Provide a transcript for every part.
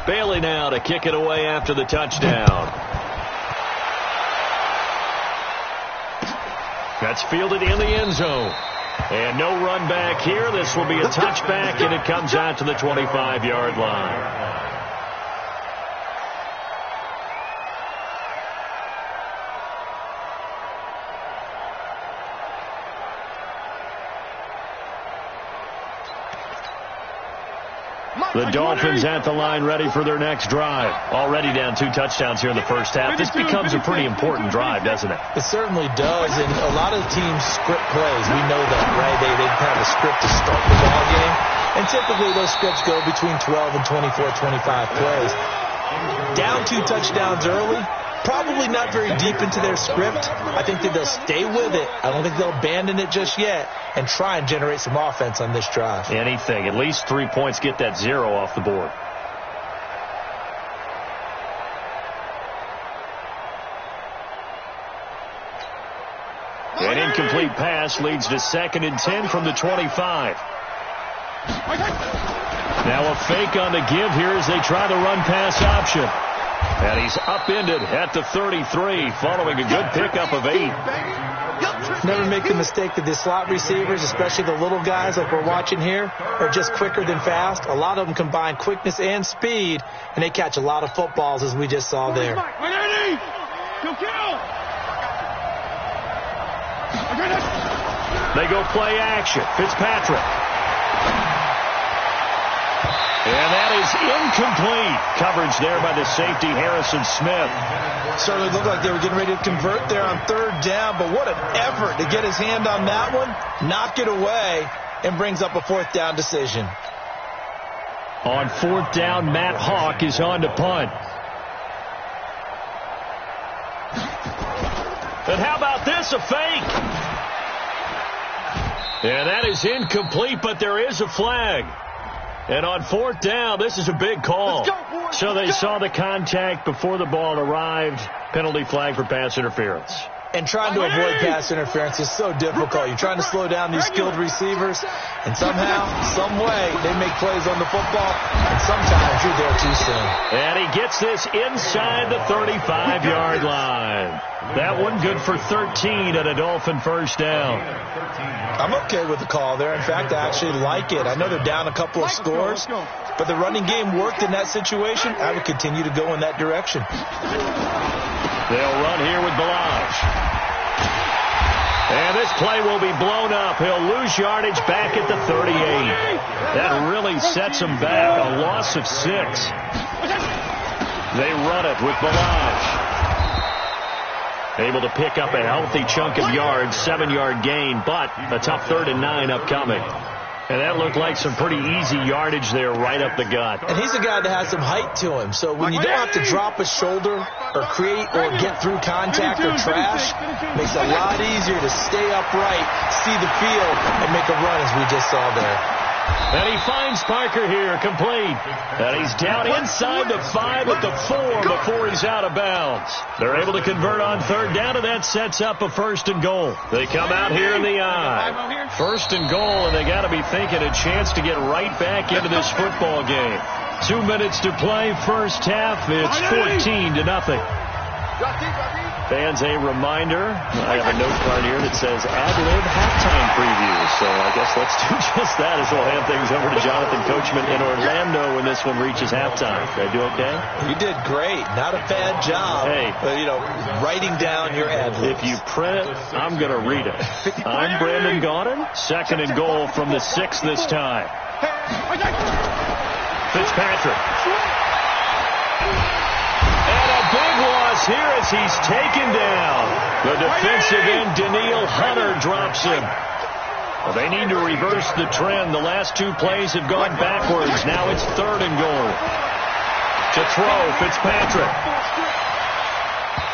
Bailey now to kick it away after the touchdown. That's fielded in the end zone. And no run back here. This will be a touchback, and it comes out to the 25-yard line. The Dolphins at the line ready for their next drive. Already down 2 touchdowns here in the first half. This becomes a pretty important drive, doesn't it? It certainly does, and a lot of teams script plays. We know that, right? They have a script to start the ball game, and typically those scripts go between 12 and 24, 25 plays. Down 2 touchdowns early, probably not very deep into their script. I think that they'll stay with it. I don't think they'll abandon it just yet and try and generate some offense on this drive. Anything. At least 3 points, get that 0 off the board. An incomplete pass leads to 2nd and 10 from the 25. Now a fake on the give here as they try the run-pass option. And he's upended at the 33 following a good pickup of 8. Never make the mistake that the slot receivers, especially the little guys like we're watching here, are just quicker than fast. A lot of them combine quickness and speed, and they catch a lot of footballs as we just saw there. They go play action. Fitzpatrick. And that is incomplete. Coverage there by the safety, Harrison Smith. Certainly looked like they were getting ready to convert there on 3rd down, but what an effort to get his hand on that one, knock it away, and brings up a 4th down decision. On 4th down, Matt Hawk is on to punt. And how about this, a fake? And that is incomplete, but there is a flag. And on 4th down, this is a big call. So they saw the contact before the ball arrived. Penalty flag for pass interference. And trying to avoid pass interference is so difficult. You're trying to slow down these skilled receivers, and somehow, some way, they make plays on the football, and sometimes you're there too soon. And he gets this inside the 35-yard line. That one good for 13 at a Dolphin 1st down. I'm okay with the call there. In fact, I actually like it. I know they're down a couple of scores, but the running game worked in that situation. I would continue to go in that direction. They'll run here with Balazs. And this play will be blown up. He'll lose yardage back at the 38. That really sets him back. A loss of 6. They run it with Balazs. Able to pick up a healthy chunk of yards, 7-yard gain, but a tough 3rd and 9 upcoming. And that looked like some pretty easy yardage there right up the gut. And he's a guy that has some height to him. So when you don't have to drop a shoulder or create or get through contact or trash, it makes it a lot easier to stay upright, see the field, and make a run as we just saw there. And he finds Parker here, complete. And he's down inside the 5 at the 4 before he's out of bounds. They're able to convert on 3rd down, and that sets up a 1st and goal. They come out here in the I. 1st and goal, and they got to be thinking a chance to get right back into this football game. 2 minutes to play, 1st half. It's 14-0. Fans, a reminder, I have a note card here that says ad-lib halftime preview. So I guess let's do just that as we'll hand things over to Jonathan Coachman in Orlando when this one reaches halftime. Did I do okay? You did great. Not a bad job. Hey. But, writing down your ad-libs. If you print it, I'm going to read it. I'm Brandon Gaudin. 2nd and goal from the 6 this time. Fitzpatrick. Big loss here as he's taken down. The defensive end, Daniil Hunter, drops him. Well, they need to reverse the trend. The last 2 plays have gone backwards. Now it's 3rd and goal. To throw, Fitzpatrick.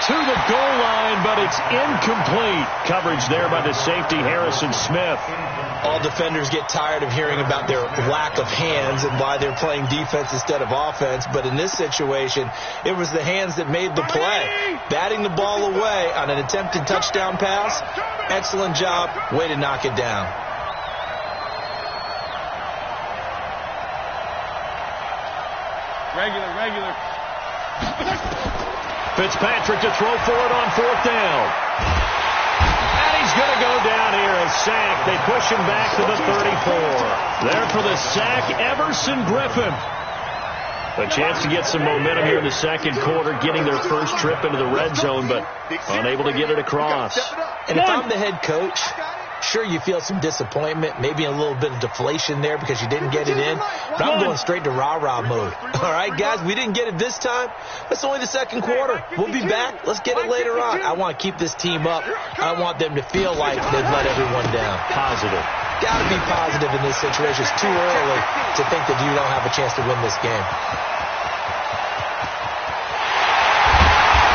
To the goal line, but it's incomplete. Coverage there by the safety, Harrison Smith. All defenders get tired of hearing about their lack of hands and why they're playing defense instead of offense. But in this situation, it was the hands that made the play. Batting the ball away on an attempted touchdown pass. Excellent job. Way to knock it down. Regular. Fitzpatrick to throw for it on 4th down. And he's going to go down here. A sack. They push him back to the 34. There for the sack, Everson Griffin. A chance to get some momentum here in the second quarter, getting their first trip into the red zone, but unable to get it across. And if I'm the head coach, sure, you feel some disappointment, maybe a little bit of deflation there because you didn't get it in. But I'm going straight to rah-rah mode. All right, guys, we didn't get it this time. It's only the second quarter. We'll be back. Let's get it later on. I want to keep this team up. I want them to feel like they've let everyone down. Positive. Got to be positive in this situation. It's too early to think that you don't have a chance to win this game.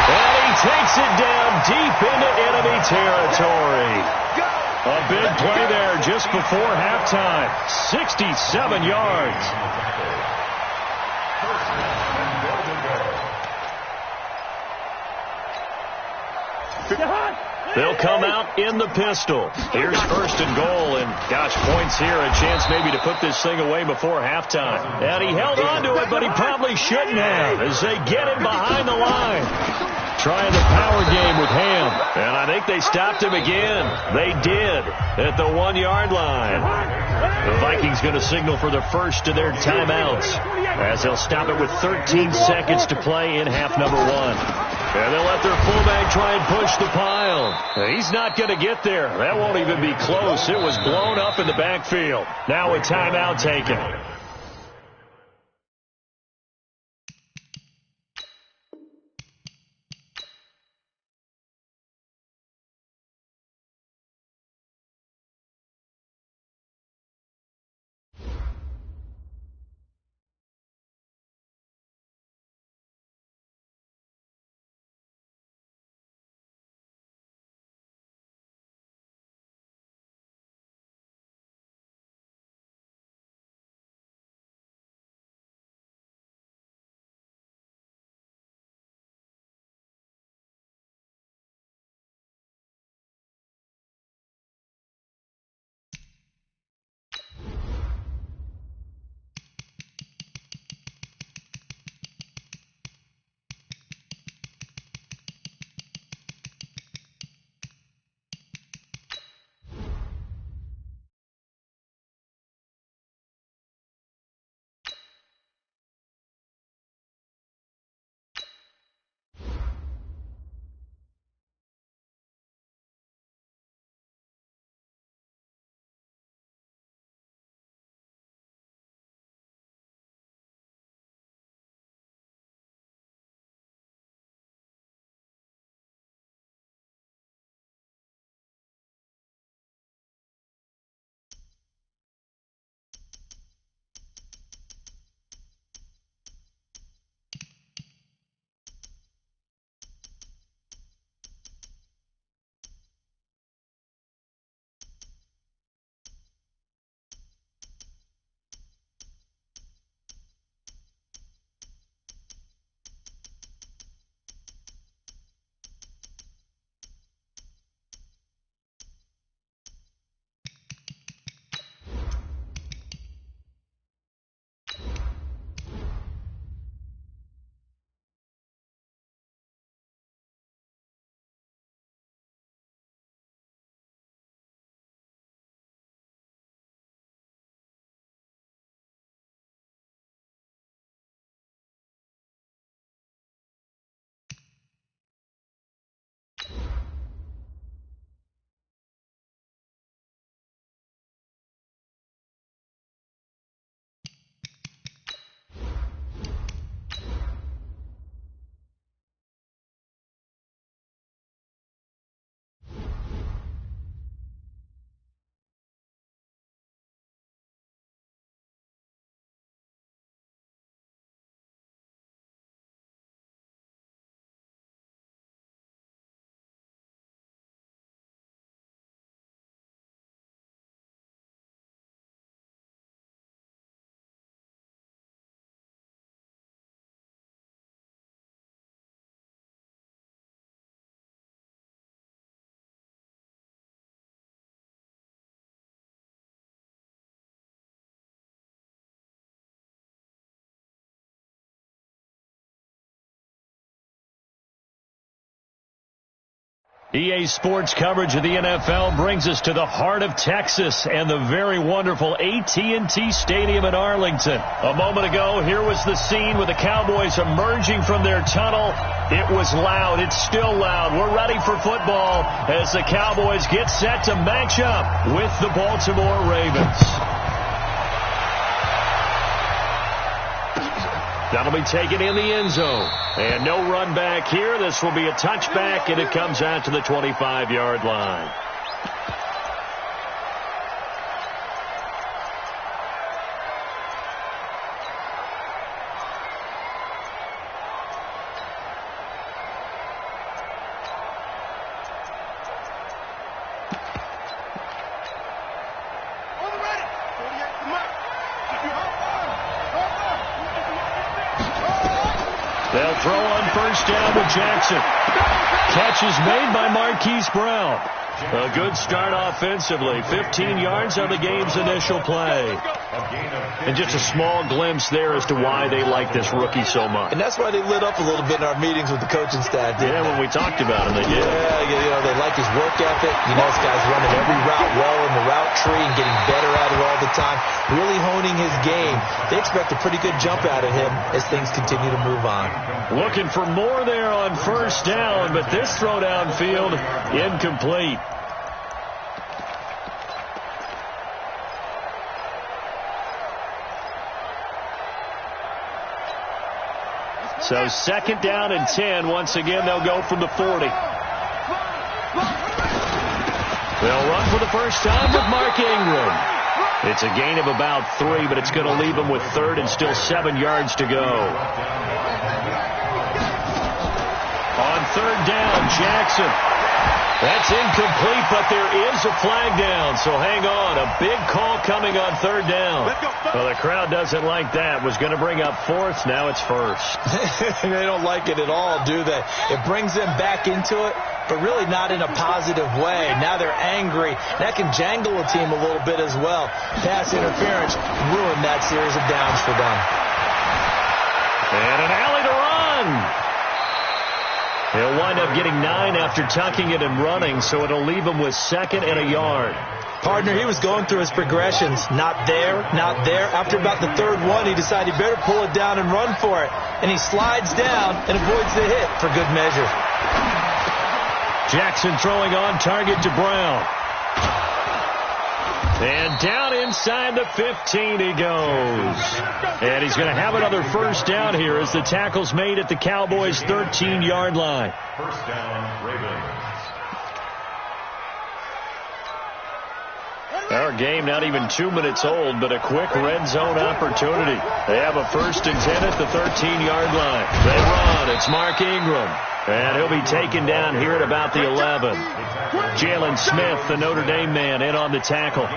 And he takes it down deep into enemy territory. A big play there just before halftime. 67 yards. They'll come out in the pistol. Here's 1st and goal, and gosh, points here, a chance maybe to put this thing away before halftime. And he held on to it, but he probably shouldn't have as they get him behind the line. Trying the power game with Ham, and I think they stopped him again. They did at the 1-yard line. The Vikings going to signal for the first of their timeouts as they'll stop it with 13 seconds to play in half number 1. And they'll let their fullback try and push the pile. He's not going to get there. That won't even be close. It was blown up in the backfield. Now a timeout taken. EA Sports coverage of the NFL brings us to the heart of Texas and the very wonderful AT&T Stadium in Arlington. A moment ago, here was the scene with the Cowboys emerging from their tunnel. It was loud. It's still loud. We're ready for football as the Cowboys get set to match up with the Baltimore Ravens. That'll be taken in the end zone. And no run back here. This will be a touchback, and it comes out to the 25-yard line. They'll throw on first down to Jackson. Catch is made by Marquise Brown. A good start offensively. 15 yards on the game's initial play. And just a small glimpse there as to why they like this rookie so much. And that's why they lit up a little bit in our meetings with the coaching staff. Yeah, when we talked about him, they did. Yeah, they like his work ethic. This guy's running every route well in the route tree and getting better at it all the time. Really honing his game. They expect a pretty good jump out of him as things continue to move on. Looking for more there on first down, but this throw downfield incomplete. So second down and 10. Once again, they'll go from the 40. They'll run for the first time with Mark Ingram. It's a gain of about 3, but it's going to leave them with third and still 7 yards to go. On third down, Jackson. That's incomplete, but there is a flag down, so hang on. A big call coming on third down. Well, the crowd doesn't like that. Was going to bring up fourth. Now it's first. They don't like it at all, do they? It brings them back into it, but really not in a positive way. Now they're angry. That can jangle a team a little bit as well. Pass interference ruined that series of downs for them. And an alley to run. He'll wind up getting 9 after tucking it and running, so it'll leave him with second and a yard. Partner, he was going through his progressions. Not there, not there. After about the third one, he decided he better pull it down and run for it. And he slides down and avoids the hit for good measure. Jackson throwing on target to Brown. And down inside the 15 he goes. And he's going to have another first down here as the tackle's made at the Cowboys' 13-yard line. First down, Ravens. Our game not even 2 minutes old, but a quick red zone opportunity. They have a first and 10 at the 13-yard line. They run. It's Mark Ingram. And he'll be taken down here at about the 11. Jalen Smith, the Notre Dame man, in on the tackle.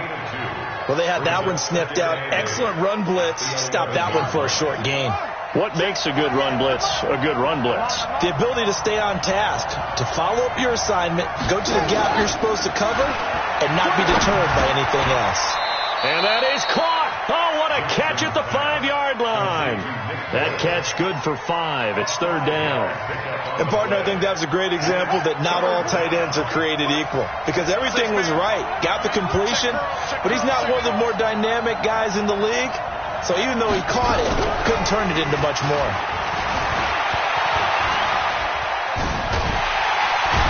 Well, they had that one sniffed out. Excellent run blitz. Stopped that one for a short gain. What makes a good run blitz a good run blitz? The ability to stay on task, to follow up your assignment, go to the gap you're supposed to cover, and not be deterred by anything else. And that is caught. Oh, what a catch at the 5-yard line. That catch good for 5. It's third down. And, partner, I think that's a great example that not all tight ends are created equal. Because everything was right. Got the completion, but he's not one of the more dynamic guys in the league. So even though he caught it, couldn't turn it into much more.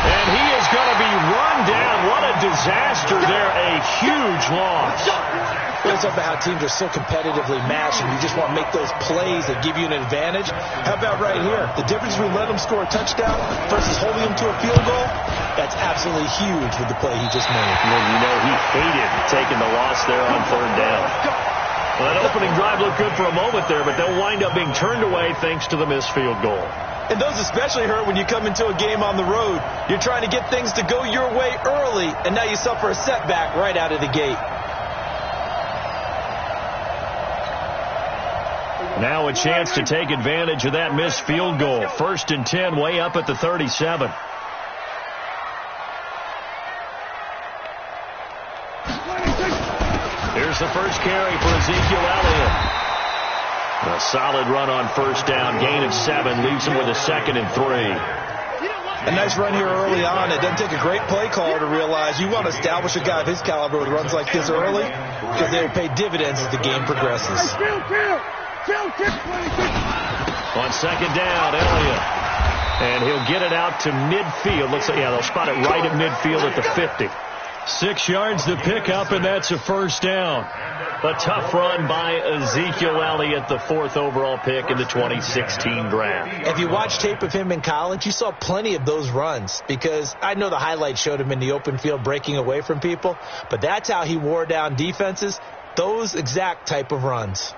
And he is going to be run down. What a disaster there. A huge loss. It's about how teams are so competitively matched, and you just want to make those plays that give you an advantage. How about right here? The difference between letting them score a touchdown versus holding them to a field goal, that's absolutely huge with the play he just made. Well, you know, he hated taking the loss there on third down. Well, that opening drive looked good for a moment there, but they'll wind up being turned away thanks to the missed field goal. And those especially hurt when you come into a game on the road. You're trying to get things to go your way early, and now you suffer a setback right out of the gate. Now a chance to take advantage of that missed field goal. First and 10, way up at the 37. Here's the first carry for Ezekiel Elliott. A solid run on first down. Gain of 7 leaves him with a second and 3. A nice run here early on. It doesn't take a great play caller to realize you want to establish a guy of his caliber with runs like this early because they will pay dividends as the game progresses. On second down, Elliott. And he'll get it out to midfield. Looks like, they'll spot it right at midfield at the 50. 6 yards to pick up, and that's a first down. A tough run by Ezekiel Elliott, the 4th overall pick in the 2016 draft. If you watch tape of him in college, you saw plenty of those runs because I know the highlights showed him in the open field breaking away from people, but that's how he wore down defenses, those exact type of runs.